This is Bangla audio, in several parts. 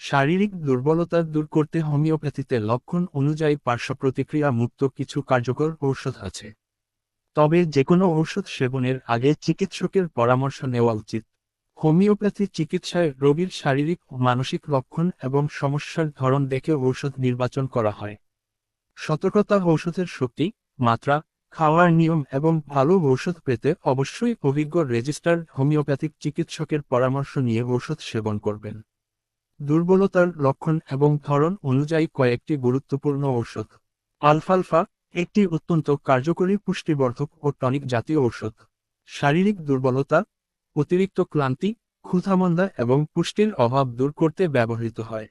শারীরিক দুর্বলতা দূর করতে হোমিওপ্যাথিতে লক্ষণ অনুযায়ী পার্শ্ব প্রতিক্রিয়া মুক্ত কিছু কার্যকর ঔষধ আছে। তবে যেকোনো ঔষধ সেবনের আগে চিকিৎসকের পরামর্শ নেওয়া উচিত। হোমিওপ্যাথি চিকিৎসায় রোগীর শারীরিক ও মানসিক লক্ষণ এবং সমস্যার ধরন দেখে ঔষধ নির্বাচন করা হয়। সতর্কতা: ঔষধের শক্তি, মাত্রা, খাওয়ার নিয়ম এবং ভালো ঔষধ পেতে অবশ্যই অভিজ্ঞ রেজিস্টার্ড হোমিওপ্যাথিক চিকিৎসকের পরামর্শ নিয়ে ঔষধ সেবন করবেন। দুর্বলতার লক্ষণ এবং ধরন অনুযায়ী কয়েকটি গুরুত্বপূর্ণ ঔষধ। আলফালফা একটি অত্যন্ত কার্যকরী পুষ্টিবর্ধক ও টনিক জাতীয় ঔষধ। শারীরিক দুর্বলতা, অতিরিক্ত ক্লান্তি, ক্ষুধামন্দা এবং পুষ্টির অভাব দূর করতে ব্যবহৃত হয়।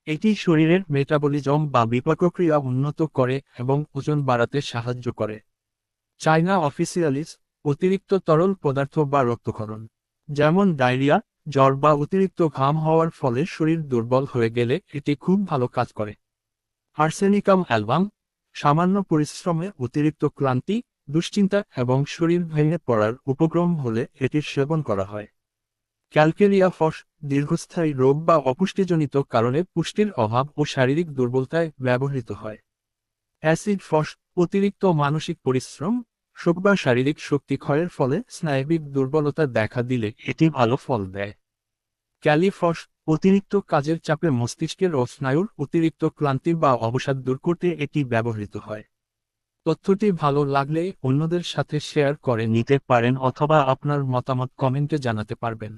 এটি শরীরের মেটাবলিজম বা বিপাকক্রিয়া উন্নত করে এবং ওজন বাড়াতে সাহায্য করে। চায়না অফিসিয়ালিস অতিরিক্ত তরল পদার্থ বা রক্তক্ষরণ, যেমন ডায়রিয়া, জ্বর বা অতিরিক্ত ঘাম হওয়ার ফলে শরীর দুর্বল হয়ে গেলে এটি খুব ভালো কাজ করে। আর্সেনিকাম অ্যালবাম সামান্য পরিশ্রমে অতিরিক্ত ক্লান্তি, দুশ্চিন্তা এবং শরীর ভেঙে পড়ার উপক্রম হলে এটির সেবন করা হয়। ক্যালকেরিয়া ফস দীর্ঘস্থায়ী রোগ বা অপুষ্টিজনিত কারণে পুষ্টির অভাব ও শারীরিক দুর্বলতায় ব্যবহৃত হয়। অ্যাসিড ফস অতিরিক্ত মানসিক পরিশ্রম, শোক বা শারীরিক শক্তি ক্ষয়ের ফলে স্নায়বিক দুর্বলতা দেখা দিলে এটি ভালো ফল দেয়। ক্যালিফস অতিরিক্ত কাজের চাপে মস্তিষ্কের ও স্নায়ুর অতিরিক্ত ক্লান্তি বা অবসাদ দূর করতে এটি ব্যবহৃত হয়। তথ্যটি ভালো লাগলে অন্যদের সাথে শেয়ার করে নিতে পারেন অথবা আপনার মতামত কমেন্টে জানাতে পারবেন।